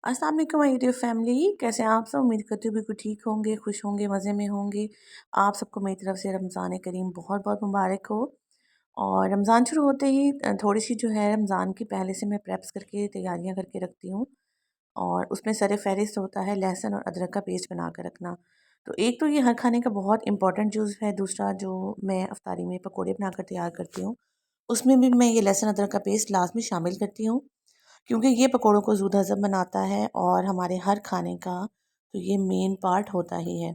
अस्सलाम वालेकुम my YouTube family, कैसे हैं आप सब। उम्मीद करती हूँ बिल्कुल ठीक होंगे, खुश होंगे, मज़े में होंगे। आप सबको मेरी तरफ से रमज़ान करीम बहुत बहुत मुबारक हो। और रमज़ान शुरू होते ही थोड़ी सी जो है रमज़ान की पहले से मैं प्रेप्स करके तैयारियां करके रखती हूँ। और उसमें सर फ़हरिस्त होता है लहसुन और अदरक का पेस्ट बना कर रखना। तो एक तो ये हर खाने का बहुत इंपॉर्टेंट जूस है। दूसरा जो मैं अफ्तारी में पकौड़े बनाकर तैयार करती हूँ, उसमें भी मैं ये लहसुन अदरक का पेस्ट लास्ट में शामिल करती हूँ, क्योंकि ये पकौड़ों को ज़ूद हज़म बनाता है और हमारे हर खाने का तो ये मेन पार्ट होता ही है।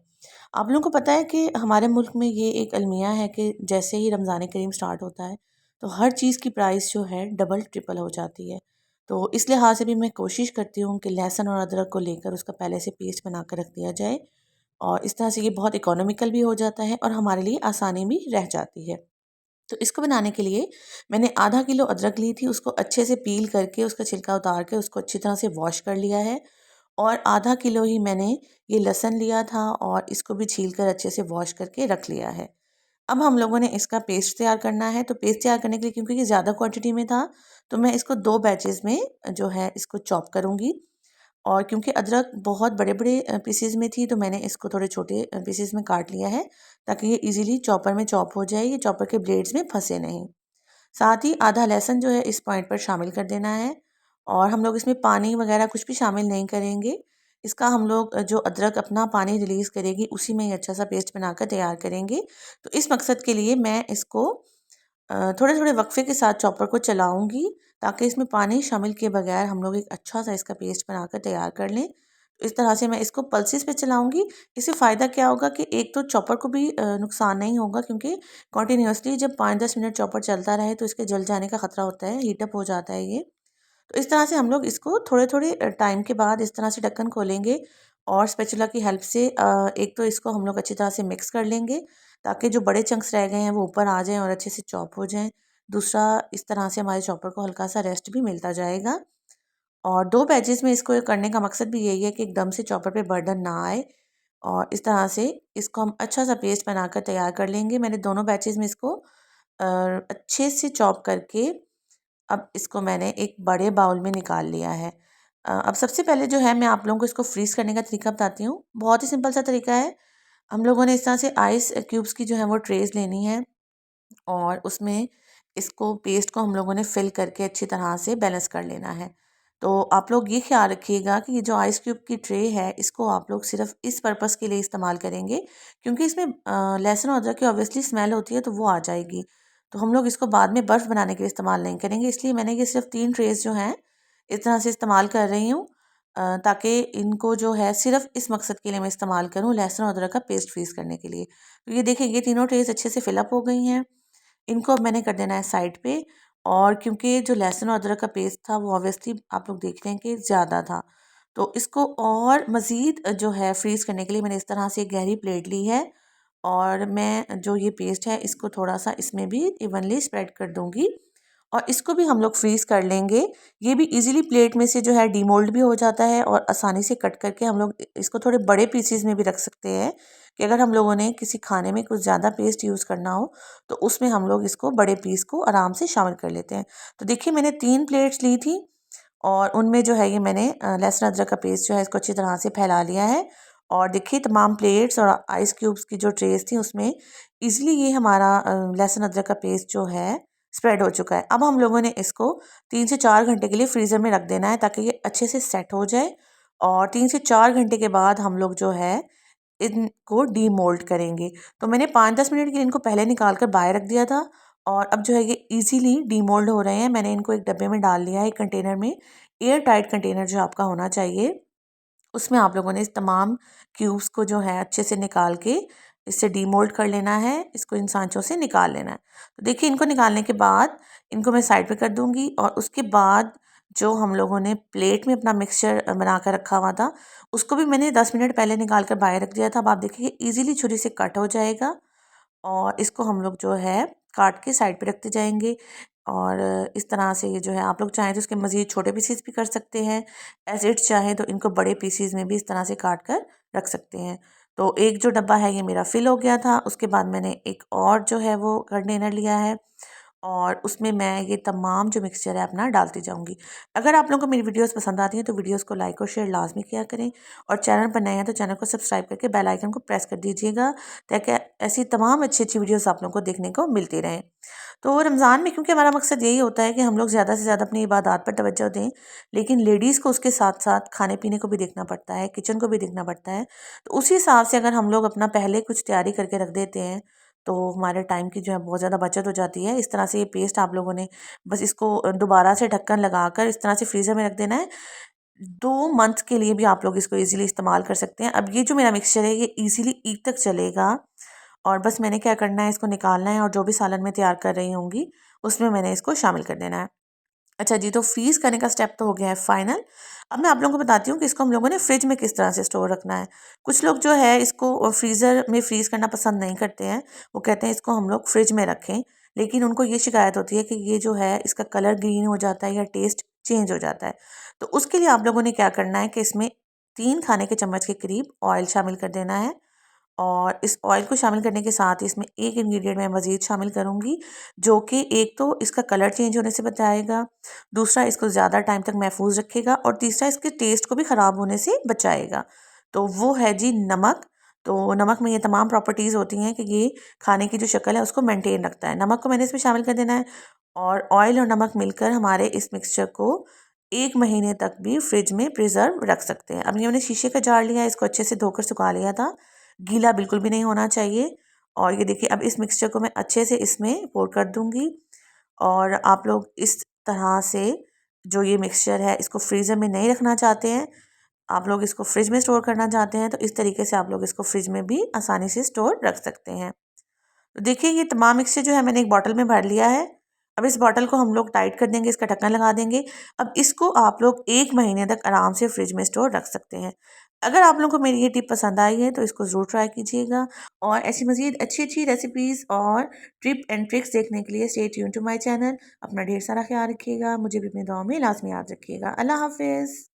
आप लोगों को पता है कि हमारे मुल्क में ये एक अलमिया है कि जैसे ही रमज़ान करीम स्टार्ट होता है तो हर चीज़ की प्राइस जो है डबल ट्रिपल हो जाती है। तो इस लिहाज से भी मैं कोशिश करती हूँ कि लहसुन और अदरक को लेकर उसका पहले से पेस्ट बना कर रख दिया जाए, और इस तरह से ये बहुत इकोनॉमिकल भी हो जाता है और हमारे लिए आसानी भी रह जाती है। तो इसको बनाने के लिए मैंने आधा किलो अदरक ली थी, उसको अच्छे से पील करके उसका छिलका उतार के उसको अच्छी तरह से वॉश कर लिया है। और आधा किलो ही मैंने ये लहसुन लिया था और इसको भी छील कर अच्छे से वॉश करके रख लिया है। अब हम लोगों ने इसका पेस्ट तैयार करना है। तो पेस्ट तैयार करने के लिए, क्योंकि ये ज़्यादा क्वांटिटी में था, तो मैं इसको 2 बैचेज़ में जो है इसको चॉप करूँगी। और क्योंकि अदरक बहुत बड़े-बड़े पीसेज़ में थी, तो मैंने इसको थोड़े छोटे पीसेज़ में काट लिया है, ताकि ये इजीली चॉपर में चॉप हो जाए, ये चॉपर के ब्लेड्स में फंसे नहीं। साथ ही आधा लहसुन जो है इस पॉइंट पर शामिल कर देना है। और हम लोग इसमें पानी वगैरह कुछ भी शामिल नहीं करेंगे। इसका हम लोग जो अदरक अपना पानी रिलीज़ करेगी उसी में ही अच्छा सा पेस्ट बनाकर तैयार करेंगे। तो इस मकसद के लिए मैं इसको थोड़े-थोड़े वक्फे के साथ चॉपर को चलाऊँगी, ताकि इसमें पानी शामिल किए बगैर हम लोग एक अच्छा सा इसका पेस्ट बनाकर तैयार कर लें। तो इस तरह से मैं इसको पल्सेस पे चलाऊँगी। इससे फ़ायदा क्या होगा कि एक तो चॉपर को भी नुकसान नहीं होगा, क्योंकि कंटिन्यूअसली जब 5-10 मिनट चॉपर चलता रहे तो इसके जल जाने का ख़तरा होता है, हीट अप हो जाता है ये। तो इस तरह से हम लोग इसको थोड़े-थोड़े टाइम के बाद इस तरह से ढक्कन खोलेंगे और स्पैचुला की हेल्प से एक तो इसको हम लोग अच्छी तरह से मिक्स कर लेंगे, ताकि जो बड़े चंक्स रह गए हैं वो ऊपर आ जाएँ और अच्छे से चॉप हो जाएँ। दूसरा, इस तरह से हमारे चॉपर को हल्का-सा रेस्ट भी मिलता जाएगा। और 2 बैचेज़ में इसको करने का मकसद भी यही है कि एकदम से चॉपर पे बर्डन ना आए। और इस तरह से इसको हम अच्छा-सा पेस्ट बनाकर तैयार कर लेंगे। मैंने दोनों बैचेज़ में इसको अच्छे से चॉप करके अब इसको मैंने एक बड़े बाउल में निकाल लिया है। अब सबसे पहले जो है मैं आप लोगों को इसको फ्रीज़ करने का तरीका बताती हूँ। बहुत ही सिंपल सा तरीका है। हम लोगों ने इस तरह से आइस क्यूब्स की जो है वो ट्रेज़ लेनी है, और उसमें इसको पेस्ट को हम लोगों ने फिल करके अच्छी तरह से बैलेंस कर लेना है। तो आप लोग ये ख्याल रखिएगा कि ये जो आइस क्यूब की ट्रे है इसको आप लोग सिर्फ इस पर्पस के लिए इस्तेमाल करेंगे, क्योंकि इसमें लहसुन और अदरक की ऑब्वियसली स्मेल होती है, तो वो आ जाएगी। तो हम लोग इसको बाद में बर्फ़ बनाने के लिए इस्तेमाल नहीं करेंगे, इसलिए मैंने ये सिर्फ 3 ट्रेस जो हैं इस तरह से इस्तेमाल कर रही हूँ, ताकि इनको जो है सिर्फ इस मकसद के लिए मैं इस्तेमाल करूँ, लहसुन और अदरक का पेस्ट फ्रीज़ करने के लिए। तो ये देखिए, ये तीनों ट्रेस अच्छे से फिल अप हो गई हैं। इनको अब मैंने कर देना है साइड पे। और क्योंकि जो लहसुन और अदरक का पेस्ट था वो ऑब्वियसली आप लोग देख रहे हैं कि ज़्यादा था, तो इसको और मज़ीद जो है फ्रीज़ करने के लिए मैंने इस तरह से एक गहरी प्लेट ली है, और मैं जो ये पेस्ट है इसको थोड़ा सा इसमें भी इवनली स्प्रेड कर दूंगी, और इसको भी हम लोग फ्रीज़ कर लेंगे। ये भी इजीली प्लेट में से जो है डीमोल्ड भी हो जाता है, और आसानी से कट करके हम लोग इसको थोड़े बड़े पीसेस में भी रख सकते हैं, कि अगर हम लोगों ने किसी खाने में कुछ ज़्यादा पेस्ट यूज़ करना हो तो उसमें हम लोग इसको बड़े पीस को आराम से शामिल कर लेते हैं। तो देखिए, मैंने 3 प्लेट्स ली थी, और उनमें जो है ये मैंने लहसुन अदरक का पेस्ट जो है इसको अच्छी तरह से फैला लिया है। और देखिए, तमाम प्लेट्स और आइस क्यूब्स की जो ट्रेस थी उसमें इजीली ये हमारा लहसुन अदरक का पेस्ट जो है स्प्रेड हो चुका है। अब हम लोगों ने इसको 3 से 4 घंटे के लिए फ्रीज़र में रख देना है, ताकि ये अच्छे से सेट हो जाए। और 3 से 4 घंटे के बाद हम लोग जो है इनको डीमोल्ड करेंगे। तो मैंने 5-10 मिनट के लिए इनको पहले निकाल कर बाहर रख दिया था, और अब जो है ये इजीली डीमोल्ड हो रहे हैं। मैंने इनको एक डब्बे में डाल लिया है, एक कंटेनर में। एयर टाइट कंटेनर जो आपका होना चाहिए, उसमें आप लोगों ने इस तमाम क्यूब्स को जो है अच्छे से निकाल के इससे डीमोल्ड कर लेना है, इसको इन सांचों से निकाल लेना है। तो देखिए, इनको निकालने के बाद इनको मैं साइड पे कर दूंगी, और उसके बाद जो हम लोगों ने प्लेट में अपना मिक्सचर बना कर रखा हुआ था उसको भी मैंने 10 मिनट पहले निकाल कर बाहर रख दिया था। अब आप देखिए, ईजिली छुरी से कट हो जाएगा, और इसको हम लोग जो है काट के साइड पे रखते जाएंगे। और इस तरह से ये जो है आप लोग चाहें तो इसके मज़ीद छोटे पीसीज भी कर सकते हैं, एज इट चाहे तो इनको बड़े पीसीज में भी इस तरह से काट कर रख सकते हैं। तो एक जो डब्बा है ये मेरा फिल हो गया था। उसके बाद मैंने एक और जो है वो कंटेनर लिया है, और उसमें मैं ये तमाम जो मिक्सचर है अपना डालती जाऊंगी। अगर आप लोगों को मेरी वीडियोस पसंद आती हैं तो वीडियोस को लाइक और शेयर लाजमी किया करें, और चैनल पर नए हैं तो चैनल को सब्सक्राइब करके बेल आइकन को प्रेस कर दीजिएगा, ताकि ऐसी तमाम अच्छी अच्छी वीडियोस आप लोगों को देखने को मिलती रहें। तो रमज़ान में क्योंकि हमारा मकसद यही होता है कि हम लोग ज़्यादा से ज़्यादा अपनी इबादत पर तवज्जो दें, लेकिन लेडीज़ को उसके साथ साथ खाने पीने को भी देखना पड़ता है, किचन को भी देखना पड़ता है। तो उसी हिसाब से अगर हम लोग अपना पहले कुछ तैयारी करके रख देते हैं तो हमारे टाइम की जो है बहुत ज़्यादा बचत हो जाती है। इस तरह से ये पेस्ट आप लोगों ने बस इसको दोबारा से ढक्कन लगाकर इस तरह से फ्रीज़र में रख देना है। 2 मंथ के लिए भी आप लोग इसको ईज़िली इस्तेमाल कर सकते हैं। अब ये जो मेरा मिक्सचर है ये ईज़िली ईद तक चलेगा, और बस मैंने क्या करना है, इसको निकालना है और जो भी सालन मैं तैयार कर रही होंगी उसमें मैंने इसको शामिल कर देना है। अच्छा जी, तो फ्रीज़ करने का स्टेप तो हो गया है फाइनल। अब मैं आप लोगों को बताती हूँ कि इसको हम लोगों ने फ्रिज में किस तरह से स्टोर रखना है। कुछ लोग जो है इसको फ्रीज़र में फ्रीज़ करना पसंद नहीं करते हैं, वो कहते हैं इसको हम लोग फ्रिज में रखें, लेकिन उनको ये शिकायत होती है कि ये जो है इसका कलर ग्रीन हो जाता है या टेस्ट चेंज हो जाता है। तो उसके लिए आप लोगों ने क्या करना है कि इसमें 3 खाने के चम्मच के करीब ऑयल शामिल कर देना है, और इस ऑयल को शामिल करने के साथ इसमें एक इंग्रेडिएंट मैं मज़ीद शामिल करूँगी, जो कि एक तो इसका कलर चेंज होने से बचाएगा, दूसरा इसको ज़्यादा टाइम तक महफूज रखेगा, और तीसरा इसके टेस्ट को भी ख़राब होने से बचाएगा। तो वो है जी नमक। तो नमक में ये तमाम प्रॉपर्टीज़ होती हैं कि ये खाने की जो शक्ल है उसको मेंटेन रखता है। नमक को मैंने इसमें शामिल कर देना है, और ऑयल और नमक मिलकर हमारे इस मिक्सचर को 1 महीने तक भी फ्रिज में प्रिजर्व रख सकते हैं। अब ये मैंने शीशे का जार लिया है, इसको अच्छे से धोकर सुखा लिया था, गीला बिल्कुल भी नहीं होना चाहिए। और ये देखिए, अब इस मिक्सचर को मैं अच्छे से इसमें पोर कर दूंगी, और आप लोग इस तरह से जो ये मिक्सचर है इसको फ्रीज़र में नहीं रखना चाहते हैं, आप लोग इसको फ्रिज में स्टोर करना चाहते हैं, तो इस तरीके से आप लोग इसको फ्रिज में भी आसानी से स्टोर रख सकते हैं। तो देखिए, ये तमाम मिक्सचर जो है मैंने एक बॉटल में भर लिया है। अब इस बॉटल को हम लोग टाइट कर देंगे, इसका ढक्कन लगा देंगे। अब इसको आप लोग 1 महीने तक आराम से फ्रिज में स्टोर रख सकते हैं। अगर आप लोगों को मेरी ये टिप पसंद आई है तो इसको ज़रूर ट्राई कीजिएगा, और ऐसी मज़ीद अच्छी अच्छी रेसिपीज़ और टिप एंड ट्रिक्स देखने के लिए stay tune to my channel. अपना ढेर सारा ख्याल रखिएगा, मुझे भी अपनी दुआओं में लाजमी याद रखिएगा। अल्लाह हाफिज़।